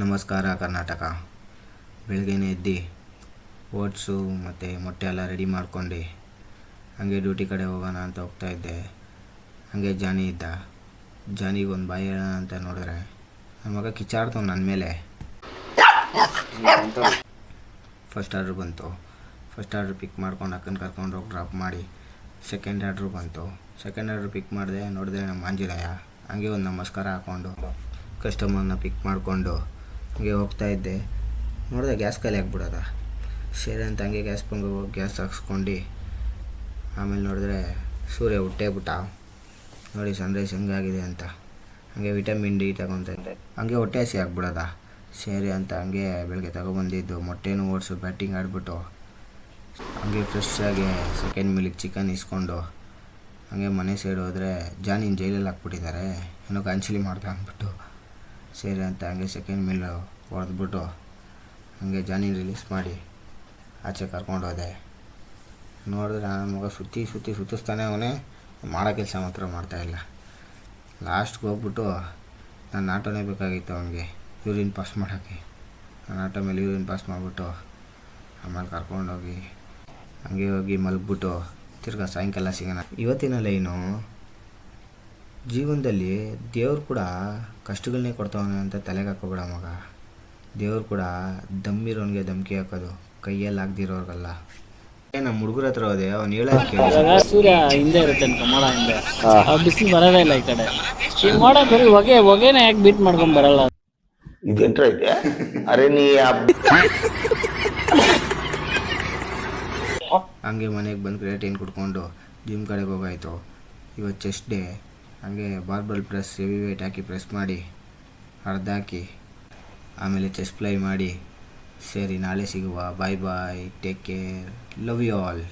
ನಮಸ್ಕಾರ ಕರ್ನಾಟಕ. ಬೆಳಗ್ಗೆನೇ ಎದ್ದು ಓಟ್ಸು ಮತ್ತು ಮೊಟ್ಟೆ ಎಲ್ಲ ರೆಡಿ ಮಾಡ್ಕೊಂಡು ಹಾಗೆ ಡ್ಯೂಟಿ ಕಡೆ ಹೋಗೋಣ ಅಂತ ಹೋಗ್ತಾಯಿದ್ದೆ. ಹಾಗೆ ಜಾನಿ ಇದ್ದ. ಜಾನಿಗೊಂದು ಬಾಯಿ ಹೇಳೋಣ ಅಂತ ನೋಡಿದ್ರೆ ನನ್ನ ಮಗ ಕಿಚ್ಚಾಡ್ತಾವ ನನ್ನ ಮೇಲೆ. ಫಸ್ಟ್ ಆರ್ಡ್ರ್ ಬಂತು. ಫಸ್ಟ್ ಆರ್ಡ್ರ್ ಪಿಕ್ ಮಾಡ್ಕೊಂಡು ಅಕ್ಕನ ಕರ್ಕೊಂಡು ಹೋಗಿ ಡ್ರಾಪ್ ಮಾಡಿ ಸೆಕೆಂಡ್ ಆರ್ಡ್ರು ಬಂತು. ಸೆಕೆಂಡ್ ಆರ್ಡ್ರ್ ಪಿಕ್ ಮಾಡಿದೆ. ನೋಡಿದ್ರೆ ನಮ್ಮ ಆಂಜನೇಯ ಹಾಗೆ ಒಂದು ನಮಸ್ಕಾರ ಹಾಕ್ಕೊಂಡು ಕಸ್ಟಮರ್ನ ಪಿಕ್ ಮಾಡಿಕೊಂಡು ಹಂಗೆ ಹೋಗ್ತಾಯಿದ್ದೆ. ನೋಡಿದೆ ಗ್ಯಾಸ್ ಖಾಲಿ ಆಗ್ಬಿಡೋದ. ಸರಿ ಅಂತ ಹಂಗೆ ಗ್ಯಾಸ್ ಬಂದು ಗ್ಯಾಸ್ ಹಾಕ್ಸ್ಕೊಂಡು ಆಮೇಲೆ ನೋಡಿದ್ರೆ ಸೂರ್ಯ ಹುಟ್ಟೇ ಬಿಟ್ಟ. ನೋಡಿ ಸನ್ರೈಸ್ ಹೆಂಗಾಗಿದೆ ಅಂತ. ಹಾಗೆ ವಿಟಮಿನ್ ಡಿ ತಗೊತಿದ್ದೆ. ಹಂಗೆ ಹೊಟ್ಟೆ ಹಸಿ ಆಗ್ಬಿಡೋದ. ಸರಿ ಅಂತ ಹಂಗೆ ಬೆಳಗ್ಗೆ ತಗೊಬಂದಿದ್ದು ಮೊಟ್ಟೆನೂ ಓಡಿಸು ಬ್ಯಾಟಿಂಗ್ ಆಡಿಬಿಟ್ಟು ಹಂಗೆ ಫ್ರೆಶ್ ಆಗಿ ಸೆಕೆಂಡ್ ಮೀಲಿಗೆ ಚಿಕನ್ ಇಸ್ಕೊಂಡು ಹಾಗೆ ಮನೆ ಸೈಡ್ ಹೋದರೆ ಜಾನಿನ ಜೈಲಲ್ಲಿ ಹಾಕ್ಬಿಟ್ಟಿದ್ದಾರೆ ಏನೋ ಕಾಂಚಲಿ ಮಾಡ್ದೆ ಅಂದ್ಬಿಟ್ಟು. ಸರಿ ಅಂತ ಹಂಗೆ ಸೆಕೆಂಡ್ ಮೀಲ್ ಹೊಡೆದ್ಬಿಟ್ಟು ಹಾಗೆ ಜಾನಿನ ರಿಲೀಸ್ ಮಾಡಿ ಆಚೆ ಕರ್ಕೊಂಡು ಹೋದೆ. ನೋಡಿದ್ರೆ ನನ್ನ ಮಗ ಸುತ್ತಿಸ್ತಾನೆ ಅವನೇ, ಮಾಡೋ ಕೆಲಸ ಮಾತ್ರ ಮಾಡ್ತಾಯಿಲ್ಲ. ಲಾಸ್ಟ್ಗೆ ಹೋಗ್ಬಿಟ್ಟು ನನ್ನ ಆಟೋನೇ ಬೇಕಾಗಿತ್ತು ಅವನಿಗೆ ಯೂರಿನ್ ಪಾಸ್ ಮಾಡೋಕ್ಕೆ. ನನ್ನ ಆಟೋ ಮೇಲೆ ಯೂರಿನ್ ಪಾಸ್ ಮಾಡಿಬಿಟ್ಟು ಆಮೇಲೆ ಕರ್ಕೊಂಡೋಗಿ ಹಂಗೆ ಹೋಗಿ ಮಲಗ್ಬಿಟ್ಟು ತಿರ್ಗಾ ಸಾಯಂಕಾಲ ಸಿಗೋಣ. ಇವತ್ತಿನ ಲೈನು, ಜೀವನದಲ್ಲಿ ದೇವ್ರು ಕೂಡ ಕಷ್ಟಗಳನ್ನೇ ಕೊಡ್ತಾವನೆ ಅಂತ ತಲೆಗೆ ಹಾಕೋಬೇಡ ಮಗ. ದೇವ್ರು ಕೂಡ ದಮ್ಮಿರೋನಿಗೆ ಧಮ್ಕಿ ಹಾಕೋದು, ಕೈಯಲ್ಲಿ ಆಗದಿರೋರ್ಗಲ್ಲ. ನಮ್ಮ ಹುಡುಗರ ಹತ್ರ ಹೋದೆ, ಅವ್ನು ಹೇಳೋದು ಕೇಳಿ. ಸೂರ್ಯ ಹಿಂದೆ ಇರುತ್ತೆ ಅನ್ಕ, ಮೋಡ ಹಿಂದೆ ಬಿಸಿಲು ಬರೋದೇ ಇಲ್ಲ ಈ ಕಡೆ. ಈ ಮೋಡ ಬರೀ ಹೊಗೆನ ಯಾಕೆ ಬೀಟ್ ಮಾಡ್ಕೊಂಡ್ ಬರಲ್ಲ? ಇದೆಂಟ್ರ ಇದೆ. ಅರೆ ನೀ ಹಂಗೆ ಮನೆಗೆ ಬಂದು ಕ್ರಿಯೇಟಿನ್ ಕುಡ್ಕೊಂಡು ಜಿಮ್ ಕಡೆಗೆ ಹೋಗಾಯಿತು. ಇವತ್ತು ಚೆಸ್ಟ್ ಡೇ. ಹಾಗೆ ಬಾರ್ಬಲ್ ಪ್ರೆಸ್ ಹೆವಿ ವೇಟ್ ಹಾಕಿ ಪ್ರೆಸ್ ಮಾಡಿ ಹಾಕಿ ಆಮೇಲೆ ಚೆಸ್ಟ್ ಫ್ಲೈ ಮಾಡಿ. ಸರಿ, ನಾಳೆ ಸಿಗುವ. Bye bye, take care, love you all.